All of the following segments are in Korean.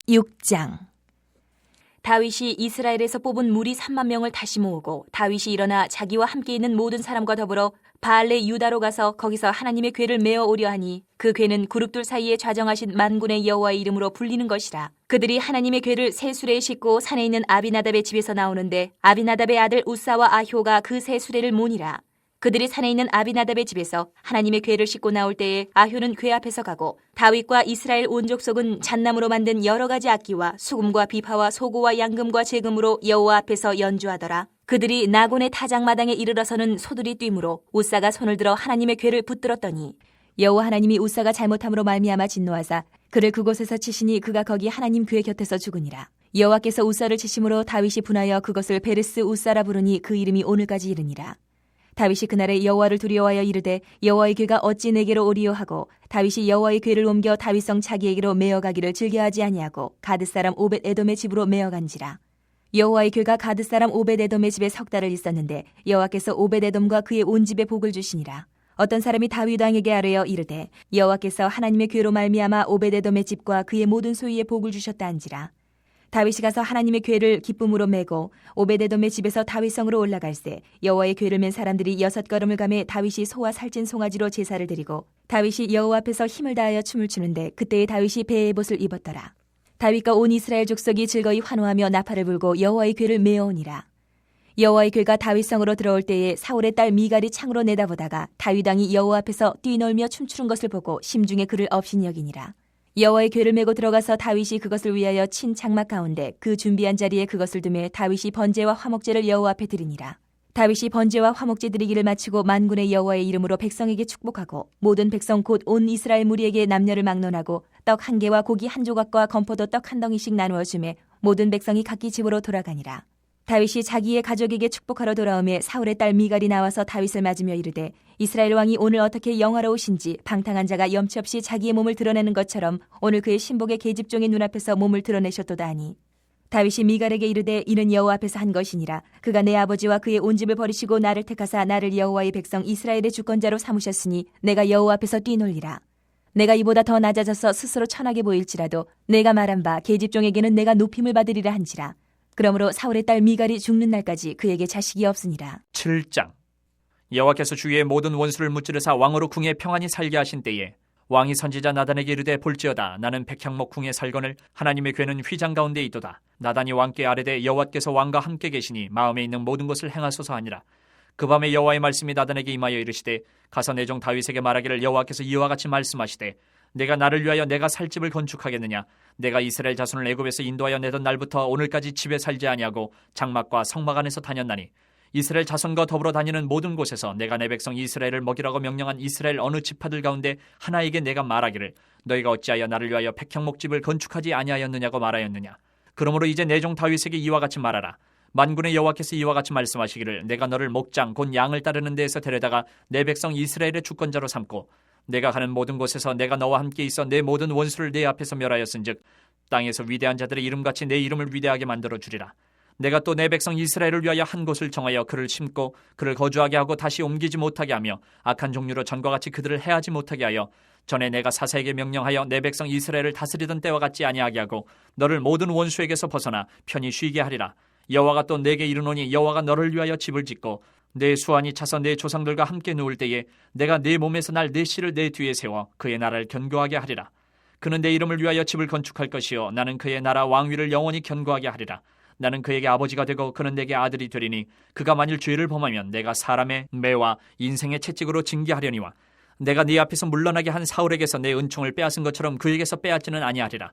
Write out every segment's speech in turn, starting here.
6장. 다윗이 이스라엘에서 뽑은 무리 3만 명을 다시 모으고 다윗이 일어나 자기와 함께 있는 모든 사람과 더불어 바알레 유다로 가서 거기서 하나님의 궤를 메어 오려 하니 그 궤는 그룹들 사이에 좌정하신 만군의 여호와의 이름으로 불리는 것이라. 그들이 하나님의 궤를 새 수레에 싣고 산에 있는 아비나답의 집에서 나오는데 아비나답의 아들 우사와 아효가 그 새 수레를 모니라. 그들이 산에 있는 아비나답의 집에서 하나님의 궤를 싣고 나올 때에 아효는 궤 앞에서 가고 다윗과 이스라엘 온 족속은 잣나무로 만든 여러 가지 악기와 수금과 비파와 소고와 양금과 제금으로 여호와 앞에서 연주하더라. 그들이 나곤의 타작마당에 이르러서는 소들이 뛰므로 우사가 손을 들어 하나님의 궤를 붙들었더니 여호와 하나님이 우사가 잘못함으로 말미암아 진노하사 그를 그곳에서 치시니 그가 거기 하나님 궤 곁에서 죽으니라. 여호와께서 우사를 치심으로 다윗이 분하여 그것을 베르스 우사라 부르니 그 이름이 오늘까지 이르니라. 다윗이 그날에 여호와를 두려워하여 이르되 여호와의 궤가 어찌 내게로 오리요 하고 다윗이 여호와의 궤를 옮겨 다윗성 자기에게로 메어가기를 즐겨하지 아니하고 가드 사람 오벳 에돔의 집으로 메어간지라. 여호와의 궤가 가드 사람 오벳 에돔의 집에 석 달을 있었는데 여호와께서 오벳 에돔과 그의 온 집에 복을 주시니라. 어떤 사람이 다윗 왕에게 아뢰어 이르되 여호와께서 하나님의 궤로 말미암아 오벳 에돔의 집과 그의 모든 소유에 복을 주셨다 한지라. 다윗이 가서 하나님의 궤를 기쁨으로 메고 오베데돔의 집에서 다윗성으로 올라갈새 여호와의 궤를 맨 사람들이 6걸음을 가매 다윗이 소와 살찐 송아지로 제사를 드리고 다윗이 여호와 앞에서 힘을 다하여 춤을 추는데 그때에 다윗이 배의 옷을 입었더라. 다윗과 온 이스라엘 족속이 즐거이 환호하며 나팔을 불고 여호와의 궤를 메어오니라. 여호와의 궤가 다윗성으로 들어올 때에 사울의 딸 미갈이 창으로 내다보다가 다윗 왕이 여호와 앞에서 뛰놀며 춤추는 것을 보고 심중에 그를 업신 여기니라. 여호와의 궤를 메고 들어가서 다윗이 그것을 위하여 친 장막 가운데 그 준비한 자리에 그것을 두매 다윗이 번제와 화목제를 여호와 앞에 드리니라. 다윗이 번제와 화목제 드리기를 마치고 만군의 여호와의 이름으로 백성에게 축복하고 모든 백성 곧 온 이스라엘 무리에게 남녀를 막론하고 떡 1개와 고기 1조각과 건포도 떡 1덩이씩 나누어 주매 모든 백성이 각기 집으로 돌아가니라. 다윗이 자기의 가족에게 축복하러 돌아오매 사울의 딸 미갈이 나와서 다윗을 맞으며 이르되 이스라엘 왕이 오늘 어떻게 영화로우신지 방탕한 자가 염치 없이 자기의 몸을 드러내는 것처럼 오늘 그의 신복의 계집종의 눈앞에서 몸을 드러내셨도다 하니 다윗이 미갈에게 이르되 이는 여호와 앞에서 한 것이니라. 그가 내 아버지와 그의 온 집을 버리시고 나를 택하사 나를 여호와의 백성 이스라엘의 주권자로 삼으셨으니 내가 여호와 앞에서 뛰놀리라. 내가 이보다 더 낮아져서 스스로 천하게 보일지라도 내가 말한 바 계집종에게는 내가 높임을 받으리라 한지라. 그러므로 사울의 딸 미갈이 죽는 날까지 그에게 자식이 없으니라. 7장. 여호와께서 주위의 모든 원수를 무찌르사 왕으로 궁에 평안히 살게 하신 때에 왕이 선지자 나단에게 이르되 볼지어다 나는 백향목 궁에 살거늘 하나님의 궤는 휘장 가운데 있도다. 나단이 왕께 아뢰되 여호와께서 왕과 함께 계시니 마음에 있는 모든 것을 행하소서 하니라. 그 밤에 여호와의 말씀이 나단에게 임하여 이르시되 가서 내 종 다윗에게 말하기를 여호와께서 이와 같이 말씀하시되 내가 나를 위하여 내가 살 집을 건축하겠느냐. 내가 이스라엘 자손을 애굽에서 인도하여 내던 날부터 오늘까지 집에 살지 아니하고 장막과 성막 안에서 다녔나니 이스라엘 자손과 더불어 다니는 모든 곳에서 내가 내 백성 이스라엘을 먹이라고 명령한 이스라엘 어느 지파들 가운데 하나에게 내가 말하기를 너희가 어찌하여 나를 위하여 백향목 집을 건축하지 아니하였느냐고 말하였느냐. 그러므로 이제 내 종 다윗에게 이와 같이 말하라. 만군의 여호와께서 이와 같이 말씀하시기를 내가 너를 목장 곧 양을 따르는 데에서 데려다가 내 백성 이스라엘의 주권자로 삼고 내가 가는 모든 곳에서 내가 너와 함께 있어 내 모든 원수를 내 앞에서 멸하였은즉 땅에서 위대한 자들의 이름같이 내 이름을 위대하게 만들어 주리라. 내가 또 내 백성 이스라엘을 위하여 한 곳을 정하여 그를 심고 그를 거주하게 하고 다시 옮기지 못하게 하며 악한 종류로 전과 같이 그들을 해하지 못하게 하여 전에 내가 사사에게 명령하여 내 백성 이스라엘을 다스리던 때와 같지 아니하게 하고 너를 모든 원수에게서 벗어나 편히 쉬게 하리라. 여호와가 또 내게 이르노니 여호와가 너를 위하여 집을 짓고 내 수완이 차서 내 조상들과 함께 누울 때에 내가 내 몸에서 날 내 씨를 내 뒤에 세워 그의 나라를 견고하게 하리라. 그는 내 이름을 위하여 집을 건축할 것이요 나는 그의 나라 왕위를 영원히 견고하게 하리라. 나는 그에게 아버지가 되고 그는 내게 아들이 되리니 그가 만일 죄를 범하면 내가 사람의 매와 인생의 채찍으로 징계하려니와 내가 네 앞에서 물러나게 한 사울에게서 내 은총을 빼앗은 것처럼 그에게서 빼앗지는 아니하리라.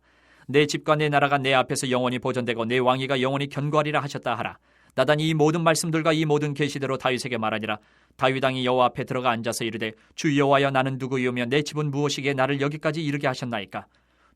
내 집과 내 나라가 내 앞에서 영원히 보존되고 내 왕위가 영원히 견고하리라 하셨다 하라. 나단이 이 모든 말씀들과 이 모든 계시대로 다윗에게 말하니라. 다윗 왕이 여호와 앞에 들어가 앉아서 이르되 주 여호와여 나는 누구이오며 내 집은 무엇이기에 나를 여기까지 이르게 하셨나이까.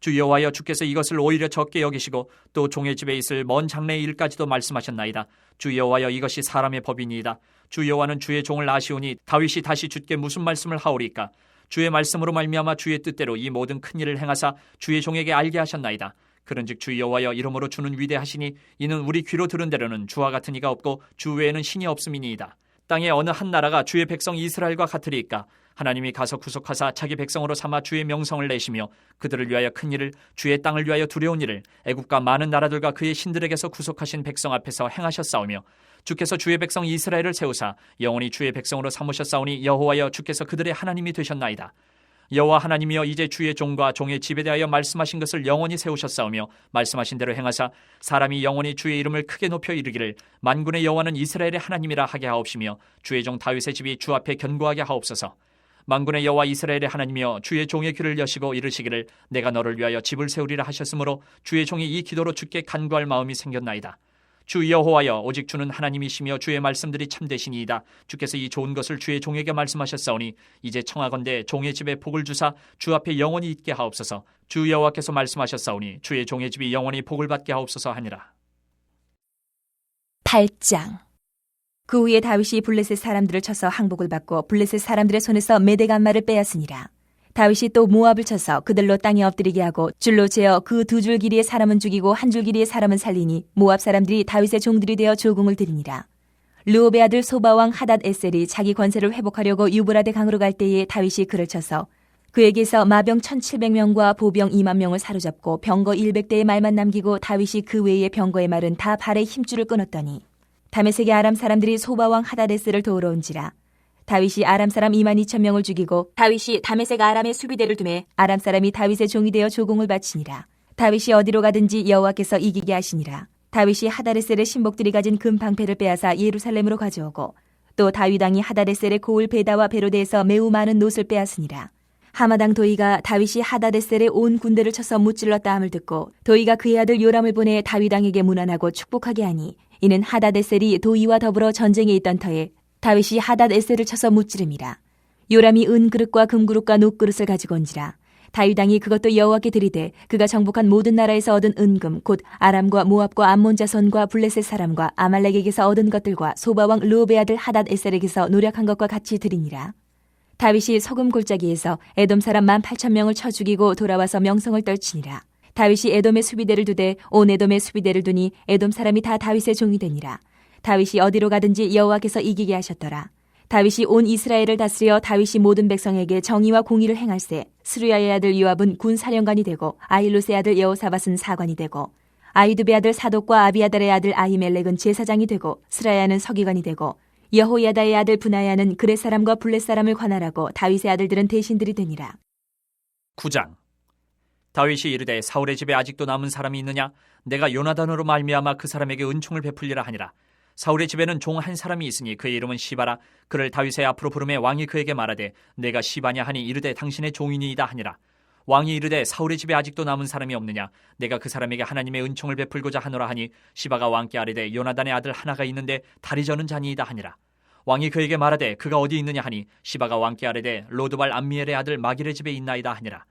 주 여호와여 주께서 이것을 오히려 적게 여기시고 또 종의 집에 있을 먼 장래의 일까지도 말씀하셨나이다. 주 여호와여 이것이 사람의 법이니이다. 주 여호와는 주의 종을 아시오니 다윗이 다시 주께 무슨 말씀을 하오리까. 주의 말씀으로 말미암아 주의 뜻대로 이 모든 큰 일을 행하사 주의 종에게 알게 하셨나이다. 그런즉 주 여호와여 이러므로 주는 위대하시니 이는 우리 귀로 들은 대로는 주와 같은 이가 없고 주 외에는 신이 없음이니이다. 땅의 어느 한 나라가 주의 백성 이스라엘과 같으리이까? 하나님이 가서 구속하사 자기 백성으로 삼아 주의 명성을 내시며 그들을 위하여 큰 일을, 주의 땅을 위하여 두려운 일을 애국과 많은 나라들과 그의 신들에게서 구속하신 백성 앞에서 행하셨사오며, 주께서 주의 백성 이스라엘을 세우사 영원히 주의 백성으로 삼으셨사오니 여호와여 주께서 그들의 하나님이 되셨나이다. 여호와 하나님이여 이제 주의 종과 종의 집에 대하여 말씀하신 것을 영원히 세우셨사오며 말씀하신 대로 행하사 사람이 영원히 주의 이름을 크게 높여 이르기를 만군의 여호와는 이스라엘의 하나님이라 하게 하옵시며 주의 종 다윗의 집이 주 앞에 견고하게 하옵소서. 만군의 여호와 이스라엘의 하나님이여 주의 종의 귀를 여시고 이르시기를 내가 너를 위하여 집을 세우리라 하셨으므로 주의 종이 이 기도로 주께 간구할 마음이 생겼나이다. 주 여호와여 오직 주는 하나님이시며 주의 말씀들이 참되시니이다. 주께서 이 좋은 것을 주의 종에게 말씀하셨사오니 이제 청하건대 종의 집에 복을 주사 주 앞에 영원히 있게 하옵소서. 주 여호와께서 말씀하셨사오니 주의 종의 집이 영원히 복을 받게 하옵소서 하니라. 8장. 그 후에 다윗이 블레셋 사람들을 쳐서 항복을 받고 블레셋 사람들의 손에서 메대간마를 빼앗으니라. 다윗이 또 모압을 쳐서 그들로 땅에 엎드리게 하고 줄로 재어 그 두 줄 길이의 사람은 죽이고 한 줄 길이의 사람은 살리니 모압 사람들이 다윗의 종들이 되어 조공을 드리니라. 르홉의 아들 소바왕 하닷 에셀이 자기 권세를 회복하려고 유브라데 강으로 갈 때에 다윗이 그를 쳐서 그에게서 마병 1700명과 보병 2만 명을 사로잡고 병거 100대의 말만 남기고 다윗이 그 외의 병거의 말은 다 발에 힘줄을 끊었더니 다메섹의 아람 사람들이 소바왕 하닷 에셀을 도우러 온지라. 다윗이 아람 사람 2만 2천 명을 죽이고 다윗이 다메섹 아람의 수비대를 두매 아람 사람이 다윗의 종이 되어 조공을 바치니라. 다윗이 어디로 가든지 여호와께서 이기게 하시니라. 다윗이 하다레셀의 신복들이 가진 금 방패를 빼앗아 예루살렘으로 가져오고 또 다윗 왕이 하다레셀의 고을 베다와 베로데에서 매우 많은 놋을 빼앗으니라. 하마당 도이가 다윗이 하다레셀의 온 군대를 쳐서 무찔렀다 함을 듣고 도이가 그의 아들 요람을 보내 다윗 왕에게 문안하고 축복하게 하니 이는 하다레셀이 도이와 더불어 전쟁에 있던 터에 다윗이 하닷 에셀을 쳐서 무찌름이라. 요람이 은그릇과 금그릇과 녹그릇을 가지고 온지라. 다윗 왕이 그것도 여호와께 드리되 그가 정복한 모든 나라에서 얻은 은금 곧 아람과 모압과 암몬 자손과 블레셋 사람과 아말렉에게서 얻은 것들과 소바왕 르홉의 아들 하닷 에셀에게서 노력한 것과 같이 드리니라. 다윗이 소금 골짜기에서 에돔 사람 18,000명을 쳐 죽이고 돌아와서 명성을 떨치니라. 다윗이 에돔의 수비대를 두되 온 에돔의 수비대를 두니 에돔 사람이 다 다윗의 종이 되니라. 다윗이 어디로 가든지 여호와께서 이기게 하셨더라. 다윗이 온 이스라엘을 다스려 다윗이 모든 백성에게 정의와 공의를 행할세. 스루야의 아들 요압은 군사령관이 되고 아힐롯의 아들 여호사밧은 사관이 되고 아히두베 아들 사독과 아비아달의 아들 아히멜렉은 제사장이 되고 스라야는 서기관이 되고 여호야다의 아들 브나야는 그렛 사람과 블렛 사람을 관할하고 다윗의 아들들은 대신들이 되니라. 9장. 다윗이 이르되 사울의 집에 아직도 남은 사람이 있느냐? 내가 요나단으로 말미암아 그 사람에게 은총을 베풀리라 하니라. 사울의 집에는 종 한 사람이 있으니 그의 이름은 시바라. 그를 다윗의 앞으로 부르매 왕이 그에게 말하되 내가 시바냐 하니 이르되 당신의 종이니이다 하니라. 왕이 이르되 사울의 집에 아직도 남은 사람이 없느냐? 내가 그 사람에게 하나님의 은총을 베풀고자 하노라 하니 시바가 왕께 아뢰되 요나단의 아들 하나가 있는데 다리 저는 자니이다 하니라. 왕이 그에게 말하되 그가 어디 있느냐 하니 시바가 왕께 아뢰되 로드발 암미엘의 아들 마길의 집에 있나이다 하니라.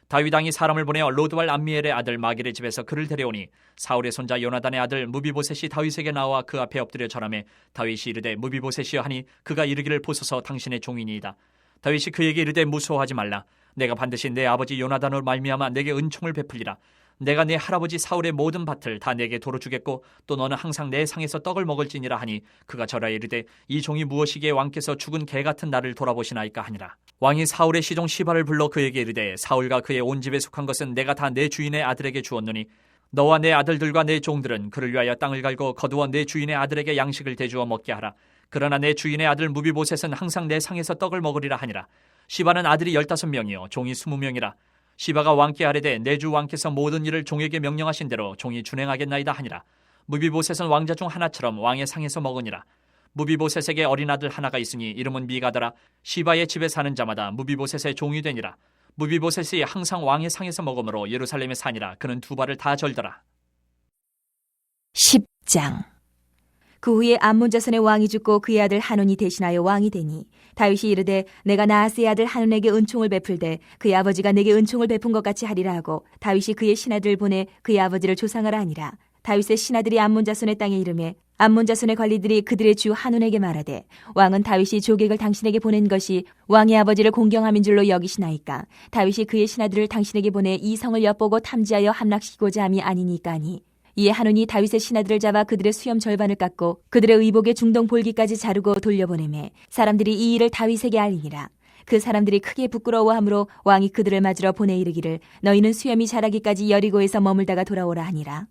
다윗 왕이 사람을 보내어 로드발 암미엘의 아들 마길의 집에서 그를 데려오니 사울의 손자 요나단의 아들 무비보셋이 다윗에게 나와 그 앞에 엎드려 절하매 다윗이 이르되 무비보셋이여 하니 그가 이르기를 보소서 당신의 종이니이다. 다윗이 그에게 이르되 무서워하지 말라. 내가 반드시 내 아버지 요나단으로 말미암아 내게 은총을 베풀리라. 내가 내 할아버지 사울의 모든 밭을 다 내게 도로 주겠고 또 너는 항상 내 상에서 떡을 먹을지니라 하니 그가 절하여 이르되 이 종이 무엇이기에 왕께서 죽은 개 같은 나를 돌아보시나이까 하니라. 왕이 사울의 시종 시바를 불러 그에게 이르되 사울과 그의 온 집에 속한 것은 내가 다 내 주인의 아들에게 주었노니 너와 내 아들들과 내 종들은 그를 위하여 땅을 갈고 거두어 내 주인의 아들에게 양식을 대주어 먹게 하라. 그러나 내 주인의 아들 무비보셋은 항상 내 상에서 떡을 먹으리라 하니라. 시바는 아들이 15명이요 종이 20명이라. 시바가 왕께 아뢰되 내 주 왕께서 모든 일을 종에게 명령하신 대로 종이 준행하겠나이다 하니라. 무비보셋은 왕자 중 하나처럼 왕의 상에서 먹으니라. 무비보셋에게 어린 아들 하나가 있으니 이름은 미가더라. 시바의 집에 사는 자마다 무비보셋의 종이 되니라. 무비보셋이 항상 왕의 상에서 먹으므로 예루살렘에 사니라. 그는 두 발을 다 절더라. 10장. 그 후에 암몬 자손의 왕이 죽고 그의 아들 한온이 대신하여 왕이 되니 다윗이 이르되 내가 나하스의 아들 한온에게 은총을 베풀되 그의 아버지가 내게 은총을 베푼 것 같이 하리라 하고 다윗이 그의 신하들을 보내 그의 아버지를 조상하라 하니라. 다윗의 신하들이 암몬 자손의 땅에 이르매 암몬 자손의 관리들이 그들의 주 한온에게 말하되 왕은 다윗이 조객을 당신에게 보낸 것이 왕의 아버지를 공경함인 줄로 여기시나이까? 다윗이 그의 신하들을 당신에게 보내 이 성을 엿보고 탐지하여 함락시키고자 함이 아니니까 하니 이에 한온이 다윗의 신하들을 잡아 그들의 수염 절반을 깎고 그들의 의복의 중동 볼기까지 자르고 돌려보내매 사람들이 이 일을 다윗에게 알리니라. 그 사람들이 크게 부끄러워하므로 왕이 그들을 맞으러 보내 이르기를 너희는 수염이 자라기까지 여리고에서 머물다가 돌아오라 하니라.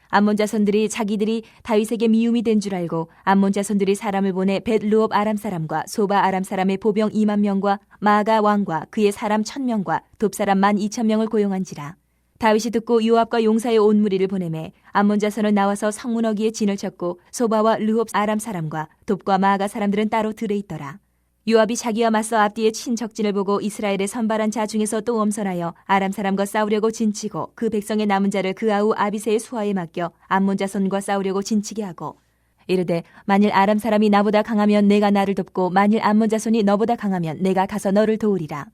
암몬 자손들이 자기들이 다윗에게 미움이 된 줄 알고 암몬 자손들이 사람을 보내 벳르옵 아람 사람과 소바 아람 사람의 보병 2만 명과 마가 왕과 그의 사람 1,000명과 돕사람 12,000명을 고용한지라. 다윗이 듣고 요압과 용사의 온 무리를 보내매 암몬 자손은 나와서 성문어기에 진을 쳤고 소바와 르홉 아람 사람과 돕과 마가 사람들은 따로 들에 있더라. 요압이 자기와 맞서 앞뒤에 친 적진을 보고 이스라엘의 선발한 자 중에서 또 엄선하여 아람 사람과 싸우려고 진치고 그 백성의 남은 자를 그 아우 아비새의 수하에 맡겨 암몬 자손과 싸우려고 진치게 하고 이르되 만일 아람 사람이 나보다 강하면 내가 나를 돕고 만일 암몬 자손이 너보다 강하면 내가 가서 너를 도우리라.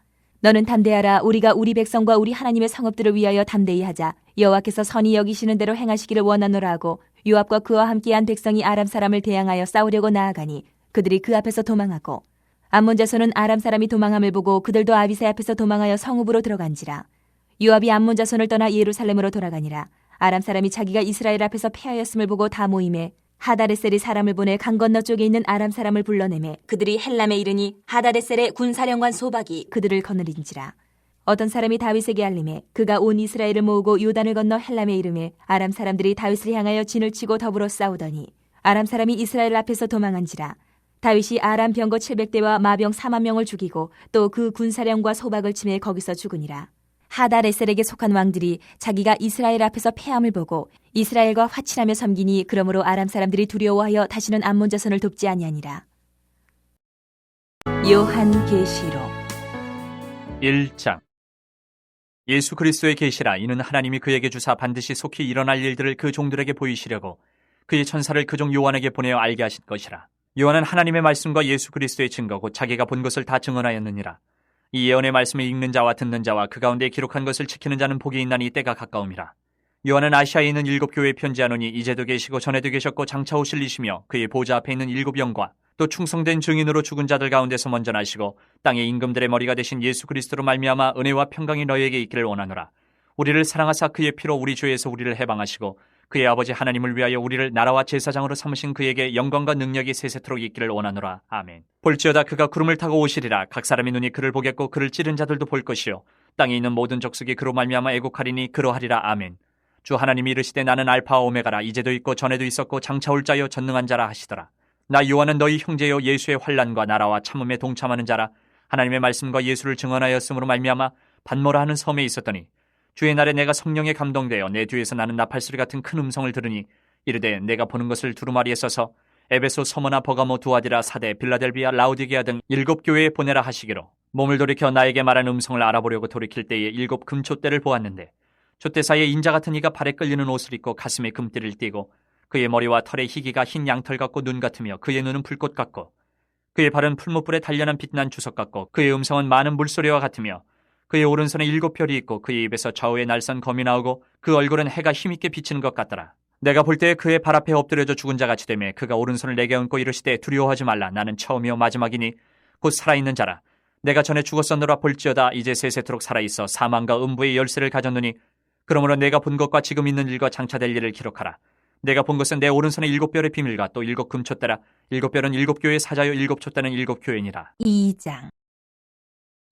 너는 담대하라. 우리가 우리 백성과 우리 하나님의 성읍들을 위하여 담대히 하자. 여호와께서 선히 여기시는 대로 행하시기를 원하노라 하고 요압과 그와 함께한 백성이 아람 사람을 대항하여 싸우려고 나아가니 그들이 그 앞에서 도망하고 암몬 자손은 아람 사람이 도망함을 보고 그들도 아비새 앞에서 도망하여 성읍으로 들어간지라. 요압이 암몬 자손을 떠나 예루살렘으로 돌아가니라. 아람 사람이 자기가 이스라엘 앞에서 패하였음을 보고 다 모임에 하다레셀이 사람을 보내 강 건너 쪽에 있는 아람 사람을 불러내매 그들이 헬람에 이르니 하다레셀의 군사령관 소박이 그들을 거느린지라. 어떤 사람이 다윗에게 알림해 그가 온 이스라엘을 모으고 요단을 건너 헬람에 이르매 아람 사람들이 다윗을 향하여 진을 치고 더불어 싸우더니 아람 사람이 이스라엘 앞에서 도망한지라. 다윗이 아람 병거 700대와 마병 4만 명을 죽이고 또 그 군사령과 소박을 치매 거기서 죽으니라. 하다레셀에게 속한 왕들이 자기가 이스라엘 앞에서 패함을 보고 이스라엘과 화친하며 섬기니 그러므로 아람 사람들이 두려워하여 다시는 암몬 자손을 돕지 아니하니라. 요한계시록 1장. 예수 그리스도의 계시라. 이는 하나님이 그에게 주사 반드시 속히 일어날 일들을 그 종들에게 보이시려고 그의 천사를 그 종 요한에게 보내어 알게 하신 것이라. 요한은 하나님의 말씀과 예수 그리스도의 증거 곧 자기가 본 것을 다 증언하였느니라. 이 예언의 말씀을 읽는 자와 듣는 자와 그 가운데 기록한 것을 지키는 자는 복이 있나니 때가 가까움이라. 요한은 아시아에 있는 7교회에 편지하노니 이제도 계시고 전에도 계셨고 장차 오실 이시며 그의 보좌 앞에 있는 7 영과 또 충성된 증인으로 죽은 자들 가운데서 먼저 나시고 땅의 임금들의 머리가 되신 예수 그리스도로 말미암아 은혜와 평강이 너희에게 있기를 원하노라. 우리를 사랑하사 그의 피로 우리 죄에서 우리를 해방하시고 그의 아버지 하나님을 위하여 우리를 나라와 제사장으로 삼으신 그에게 영광과 능력이 세세토록 있기를 원하노라. 아멘. 볼지어다 그가 구름을 타고 오시리라. 각 사람의 눈이 그를 보겠고 그를 찌른 자들도 볼 것이요 땅에 있는 모든 족속이 그로 말미암아 애곡하리니 그러하리라. 아멘. 주 하나님이 이르시되 나는 알파와 오메가라. 이제도 있고 전에도 있었고 장차 올 자요 전능한 자라 하시더라. 나 요한은 너희 형제요 예수의 환난과 나라와 참음에 동참하는 자라. 하나님의 말씀과 예수를 증언하였으므로 말미암아 반모라 하는 섬에 있었더니 주의 날에 내가 성령에 감동되어 내 뒤에서 나는 나팔소리 같은 큰 음성을 들으니 이르되 내가 보는 것을 두루마리에 써서 에베소, 서머나, 버가모, 두아디라, 사데, 빌라델비아, 라우디게아 등 7 교회에 보내라 하시기로 몸을 돌이켜 나에게 말한 음성을 알아보려고 돌이킬 때에 7 금촛대를 보았는데 촛대 사이에 인자 같은 이가 발에 끌리는 옷을 입고 가슴에 금띠를 띠고 그의 머리와 털의 희기가 흰 양털 같고 눈 같으며 그의 눈은 불꽃 같고 그의 발은 풀무불에 단련한 빛난 주석 같고 그의 음성은 많은 물소리와 같으며 그의 오른손에 7 별이 있고 그의 입에서 좌우에 날선 검이 나오고 그 얼굴은 해가 힘있게 비치는 것 같더라. 내가 볼 때 그의 발 앞에 엎드려져 죽은 자 같이 되매 그가 오른손을 내게 얹고 이르시되 두려워하지 말라. 나는 처음이요 마지막이니 곧 살아있는 자라. 내가 전에 죽었었노라. 볼지어다 이제 세세토록 살아있어 사망과 음부의 열쇠를 가졌노니 그러므로 내가 본 것과 지금 있는 일과 장차 될 일을 기록하라. 내가 본 것은 내 오른손에 7 별의 비밀과 또 7 금촛대라. 7 별은 7 교회의 사자요 7 촛대는 7 교회니라. 2장.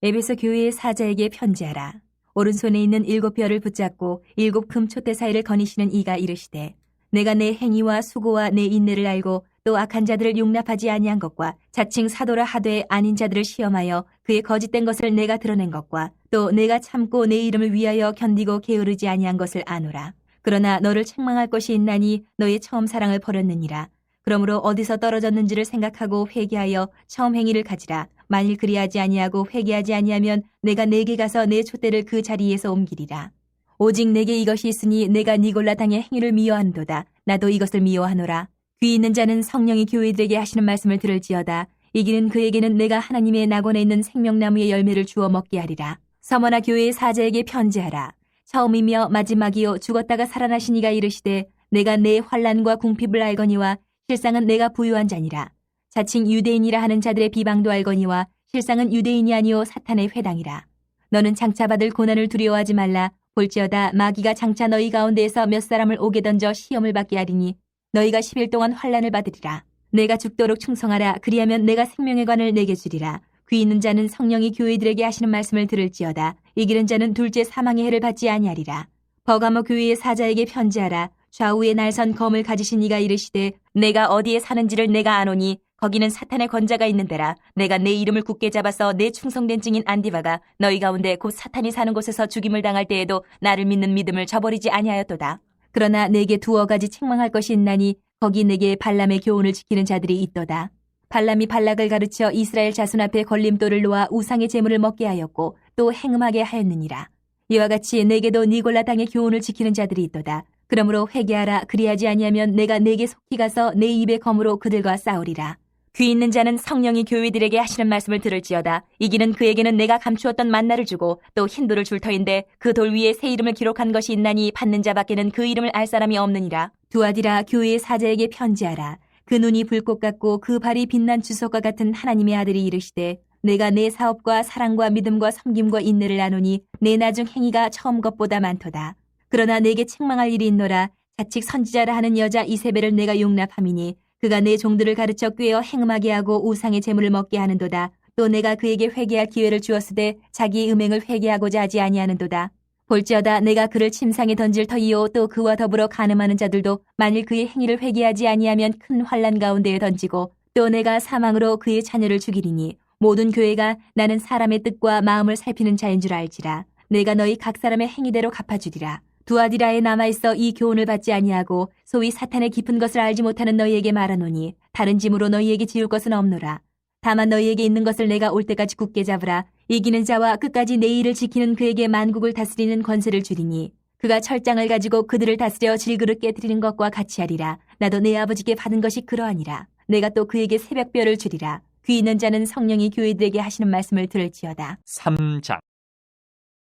에베소 교회의 사자에게 편지하라. 오른손에 있는 7 별을 붙잡고 7 금촛대 사이를 거니시는 이가 이르시되 내가 내 행위와 수고와 내 인내를 알고 또 악한 자들을 용납하지 아니한 것과 자칭 사도라 하되 아닌 자들을 시험하여 그의 거짓된 것을 내가 드러낸 것과 또 내가 참고 내 이름을 위하여 견디고 게으르지 아니한 것을 아노라. 그러나 너를 책망할 것이 있나니 너의 처음 사랑을 버렸느니라. 그러므로 어디서 떨어졌는지를 생각하고 회개하여 처음 행위를 가지라. 만일 그리하지 아니하고 회개하지 아니하면 내가 내게 가서 내 촛대를 그 자리에서 옮기리라. 오직 내게 이것이 있으니 내가 니골라 당의 행위를 미워한도다. 나도 이것을 미워하노라. 귀 있는 자는 성령이 교회들에게 하시는 말씀을 들을지어다. 이기는 그에게는 내가 하나님의 낙원에 있는 생명나무의 열매를 주어 먹게 하리라. 서머나 교회의 사자에게 편지하라. 처음이며 마지막이요 죽었다가 살아나신 이가 이르시되 내가 내 환난과 궁핍을 알거니와 실상은 내가 부유한 자니라. 자칭 유대인이라 하는 자들의 비방도 알거니와 실상은 유대인이 아니요 사탄의 회당이라. 너는 장차 받을 고난을 두려워하지 말라. 볼지어다 마귀가 장차 너희 가운데에서 몇 사람을 오게 던져 시험을 받게 하리니 너희가 10일 동안 환난을 받으리라. 내가 죽도록 충성하라. 그리하면 내가 생명의 관을 내게 주리라. 귀 있는 자는 성령이 교회들에게 하시는 말씀을 들을지어다. 이기는 자는 둘째 사망의 해를 받지 아니하리라. 버가모 교회의 사자에게 편지하라. 좌우에 날선 검을 가지신 이가 이르시되 내가 어디에 사는지를 내가 아노니 거기는 사탄의 권자가 있는 데라. 내가 내 이름을 굳게 잡아서 내 충성된 증인 안디바가 너희 가운데 곧 사탄이 사는 곳에서 죽임을 당할 때에도 나를 믿는 믿음을 저버리지 아니하였도다. 그러나 내게 두어 가지 책망할 것이 있나니 거기 내게 발람의 교훈을 지키는 자들이 있도다. 발람이 발락을 가르쳐 이스라엘 자손 앞에 걸림돌을 놓아 우상의 제물을 먹게 하였고 또 행음하게 하였느니라. 이와 같이 내게도 니골라 당의 교훈을 지키는 자들이 있도다. 그러므로 회개하라. 그리하지 아니하면 내가 내게 속히 가서 내 입의 검으로 그들과 싸우리라. 귀 있는 자는 성령이 교회들에게 하시는 말씀을 들을지어다. 이기는 그에게는 내가 감추었던 만나를 주고 또 흰 돌을 줄 터인데 그 돌 위에 새 이름을 기록한 것이 있나니 받는 자밖에는 그 이름을 알 사람이 없느니라. 두아디라 교회의 사자에게 편지하라. 그 눈이 불꽃 같고 그 발이 빛난 주석과 같은 하나님의 아들이 이르시되 내가 내 사업과 사랑과 믿음과 섬김과 인내를 나누니 내 나중 행위가 처음 것보다 많도다. 그러나 내게 책망할 일이 있노라. 자칫 선지자라 하는 여자 이세벨을 내가 용납함이니 그가 내 종들을 가르쳐 꾀어 행음하게 하고 우상의 제물을 먹게 하는도다. 또 내가 그에게 회개할 기회를 주었으되 자기의 음행을 회개하고자 하지 아니하는도다. 볼지어다 내가 그를 침상에 던질 터이요 또 그와 더불어 간음하는 자들도 만일 그의 행위를 회개하지 아니하면 큰 환난 가운데에 던지고 또 내가 사망으로 그의 자녀를 죽이리니 모든 교회가 나는 사람의 뜻과 마음을 살피는 자인 줄 알지라. 내가 너희 각 사람의 행위대로 갚아주리라. 두아디라에 남아있어 이 교훈을 받지 아니하고 소위 사탄의 깊은 것을 알지 못하는 너희에게 말하노니 다른 짐으로 너희에게 지울 것은 없노라. 다만 너희에게 있는 것을 내가 올 때까지 굳게 잡으라. 이기는 자와 끝까지 내 일을 지키는 그에게 만국을 다스리는 권세를 주리니 그가 철장을 가지고 그들을 다스려 질그릇 깨뜨리는 것과 같이 하리라. 나도 내 아버지께 받은 것이 그러하니라. 내가 또 그에게 새벽별을 주리라. 귀 있는 자는 성령이 교회들에게 하시는 말씀을 들을지어다. 3장.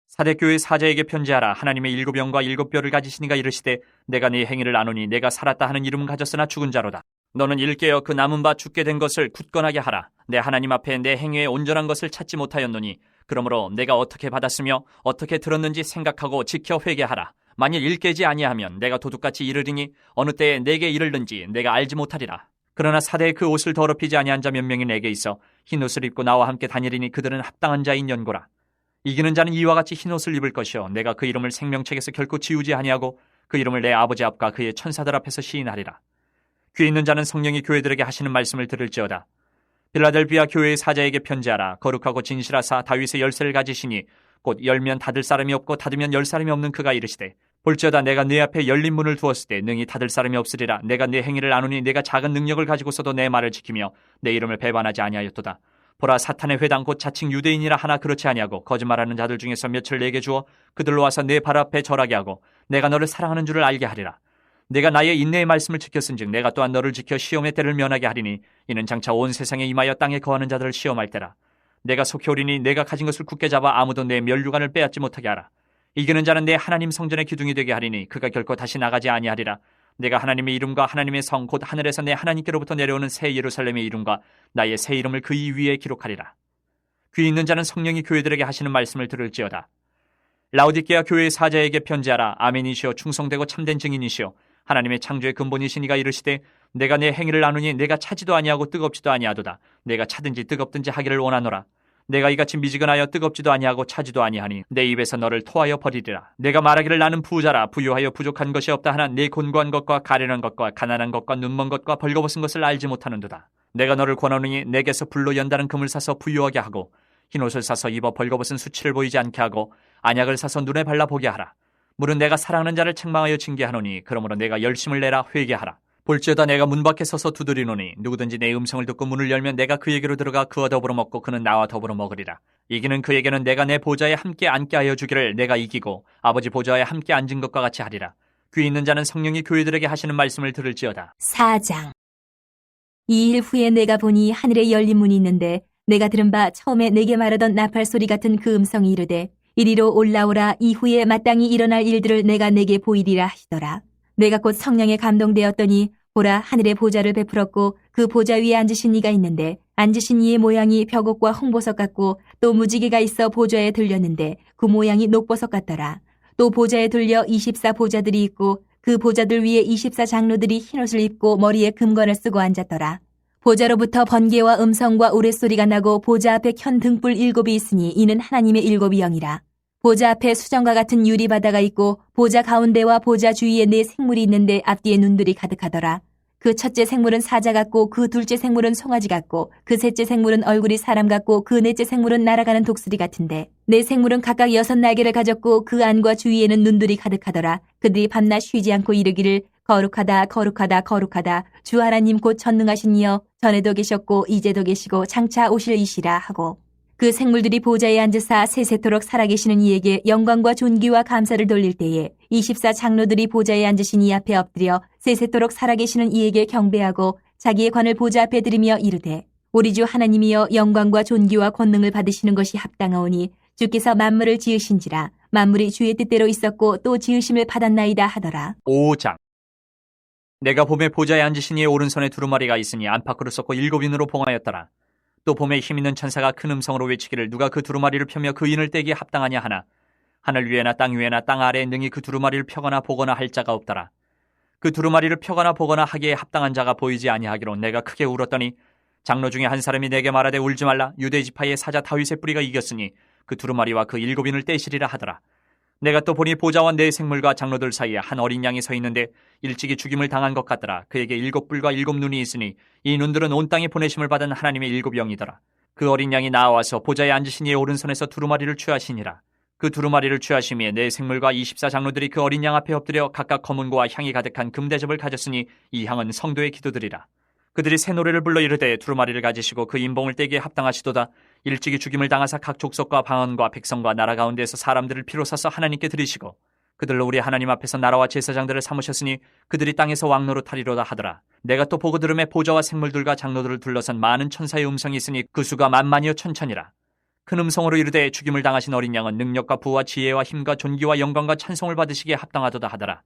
사대교회 사자에게 편지하라. 하나님의 7영과 7뼈를 가지신 이가 이르시되 내가 네 행위를 아노니 내가 살았다 하는 이름은 가졌으나 죽은 자로다. 너는 일깨어 그 남은 바 죽게 된 것을 굳건하게 하라. 내 하나님 앞에 내 행위의 온전한 것을 찾지 못하였노니 그러므로 내가 어떻게 받았으며 어떻게 들었는지 생각하고 지켜 회개하라. 만일 일깨지 아니하면 내가 도둑같이 이르리니 어느 때에 내게 이르는지 내가 알지 못하리라. 그러나 사대의 그 옷을 더럽히지 아니한 자 몇 명이 내게 있어 흰 옷을 입고 나와 함께 다니리니 그들은 합당한 자인 연고라. 이기는 자는 이와 같이 흰 옷을 입을 것이요 내가 그 이름을 생명책에서 결코 지우지 아니하고 그 이름을 내 아버지 앞과 그의 천사들 앞에서 시인하리라. 귀 있는 자는 성령이 교회들에게 하시는 말씀을 들을지어다. 빌라델비아 교회의 사자에게 편지하라. 거룩하고 진실하사 다윗의 열쇠를 가지시니 곧 열면 닫을 사람이 없고 닫으면 열 사람이 없는 그가 이르시되 볼지어다 내가 네 앞에 열린 문을 두었을 때 능히 닫을 사람이 없으리라. 내가 네 행위를 아노니 내가 작은 능력을 가지고서도 내 말을 지키며 내 이름을 배반하지 아니하였도다. 보라 사탄의 회당 곧 자칭 유대인이라 하나 그렇지 아니하고 거짓말하는 자들 중에서 몇을 내게 주어 그들로 와서 내 발 앞에 절하게 하고 내가 너를 사랑하는 줄을 알게 하리라. 내가 나의 인내의 말씀을 지켰은즉 내가 또한 너를 지켜 시험의 때를 면하게 하리니 이는 장차 온 세상에 임하여 땅에 거하는 자들을 시험할 때라. 내가 속히 오리니 내가 가진 것을 굳게 잡아 아무도 내 면류관을 빼앗지 못하게 하라. 이기는 자는 내 하나님 성전의 기둥이 되게 하리니 그가 결코 다시 나가지 아니하리라. 내가 하나님의 이름과 하나님의 성 곧 하늘에서 내 하나님께로부터 내려오는 새 예루살렘의 이름과 나의 새 이름을 그 이 위에 기록하리라. 귀 있는 자는 성령이 교회들에게 하시는 말씀을 들을지어다. 라오디게아 교회의 사자에게 편지하라. 아멘이시여 충성되고 참된 증인이시여 하나님의 창조의 근본이신 이가 이르시되 내가 내 행위를 나누니 내가 차지도 아니하고 뜨겁지도 아니하도다. 내가 차든지 뜨겁든지 하기를 원하노라. 내가 이같이 미지근하여 뜨겁지도 아니하고 차지도 아니하니 내 입에서 너를 토하여 버리리라. 내가 말하기를 나는 부자라 부유하여 부족한 것이 없다 하나 내 곤고한 것과 가련한 것과 가난한 것과 눈먼 것과 벌거벗은 것을 알지 못하는도다. 내가 너를 권하노니 내게서 불로 연다는 금을 사서 부유하게 하고 흰옷을 사서 입어 벌거벗은 수치를 보이지 않게 하고 안약을 사서 눈에 발라 보게 하라. 물은 내가 사랑하는 자를 책망하여 징계하노니 그러므로 내가 열심을 내라 회개하라. 볼지어다 내가 문 밖에 서서 두드리노니 누구든지 내 음성을 듣고 문을 열면 내가 그에게로 들어가 그와 더불어 먹고 그는 나와 더불어 먹으리라. 이기는 그에게는 내가 내 보좌에 함께 앉게 하여 주기를 내가 이기고 아버지 보좌에 함께 앉은 것과 같이 하리라. 귀 있는 자는 성령이 교회들에게 하시는 말씀을 들을지어다. 4장. 이 일 후에 내가 보니 하늘에 열린 문이 있는데 내가 들은 바 처음에 내게 말하던 나팔 소리 같은 그 음성이 이르되 이리로 올라오라. 이후에 마땅히 일어날 일들을 내가 내게 보이리라 하시더라. 내가 곧 성령에 감동되었더니 보라 하늘의 보좌를 베풀었고 그 보좌 위에 앉으신 이가 있는데 앉으신 이의 모양이 벽옥과 홍보석 같고 또 무지개가 있어 보좌에 들렸는데 그 모양이 녹보석 같더라. 또 보좌에 돌려 24 보좌들이 있고 그 보좌들 위에 24 장로들이 흰옷을 입고 머리에 금관을 쓰고 앉았더라. 보좌로부터 번개와 음성과 우레소리가 나고 보좌 앞에 켠 등불 7이 있으니 이는 하나님의 7이 영이라. 보좌 앞에 수정과 같은 유리바다가 있고 보좌 가운데와 보좌 주위에 4 생물이 있는데 앞뒤에 눈들이 가득하더라. 그 첫째 생물은 사자 같고 그 둘째 생물은 송아지 같고 그 셋째 생물은 얼굴이 사람 같고 그 넷째 생물은 날아가는 독수리 같은데 4 생물은 각각 6 날개를 가졌고 그 안과 주위에는 눈들이 가득하더라. 그들이 밤낮 쉬지 않고 이르기를 거룩하다 거룩하다 거룩하다 주 하나님 곧 전능하신 이여 전에도 계셨고 이제도 계시고 장차 오실 이시라 하고 그 생물들이 보좌에 앉으사 세세토록 살아계시는 이에게 영광과 존귀와 감사를 돌릴 때에 24 장로들이 보좌에 앉으신 이 앞에 엎드려 세세토록 살아계시는 이에게 경배하고 자기의 관을 보좌 앞에 들이며 이르되 우리 주 하나님이여 영광과 존귀와 권능을 받으시는 것이 합당하오니 주께서 만물을 지으신지라 만물이 주의 뜻대로 있었고 또 지으심을 받았나이다 하더라. 5장. 내가 봄에 보좌에 앉으신 이의 오른손에 두루마리가 있으니 안팎으로 썩고 7인으로 봉하였더라. 또 봄에 힘있는 천사가 큰 음성으로 외치기를 누가 그 두루마리를 펴며 그 인을 떼기에 합당하냐 하나 하늘 위에나 땅 위에나 땅 아래에 능히 그 두루마리를 펴거나 보거나 할 자가 없더라. 그 두루마리를 펴거나 보거나 하기에 합당한 자가 보이지 아니하기로 내가 크게 울었더니 장로 중에 한 사람이 내게 말하되 울지 말라 유대 지파의 사자 다윗의 뿌리가 이겼으니 그 두루마리와 그 7인을 떼시리라 하더라. 내가 또 보니 보좌와 4 생물과 장로들 사이에 한 어린 양이 서 있는데 일찍이 죽임을 당한 것 같더라. 그에게 7뿔과 7눈이 있으니 이 눈들은 온 땅에 보내심을 받은 하나님의 7 영이더라. 그 어린 양이 나와서 보좌에 앉으신 이의 오른손에서 두루마리를 취하시니라. 그 두루마리를 취하심에 4 생물과 24 장로들이 그 어린 양 앞에 엎드려 각각 검은고와 향이 가득한 금대접을 가졌으니 이 향은 성도의 기도들이라. 그들이 새 노래를 불러 이르되 두루마리를 가지시고 그 인봉을 떼기에 합당하시도다. 일찍이 죽임을 당하사 각 족속과 방언과 백성과 나라 가운데에서 사람들을 피로 사서 하나님께 드리시고 그들로 우리 하나님 앞에서 나라와 제사장들을 삼으셨으니 그들이 땅에서 왕노릇하리로다 하더라. 내가 또 보고 들음에 보좌와 생물들과 장로들을 둘러싼 많은 천사의 음성이 있으니 그 수가 만만이요 천천이라. 큰 음성으로 이르되 죽임을 당하신 어린 양은 능력과 부와 지혜와 힘과 존귀와 영광과 찬송을 받으시기에 합당하도다 하더라.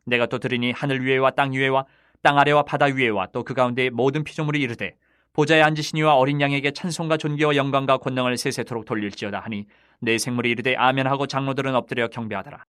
내가 또 들으니 하늘 위에와 땅 위에와 땅 아래와 바다 위에와 또 그 가운데의 모든 피조물이 이르되 보좌에 앉으신 이와 어린 양에게 찬송과 존귀와 영광과 권능을 세세토록 돌릴지어다 하니 4 생물이 이르되 아멘하고 장로들은 엎드려 경배하더라.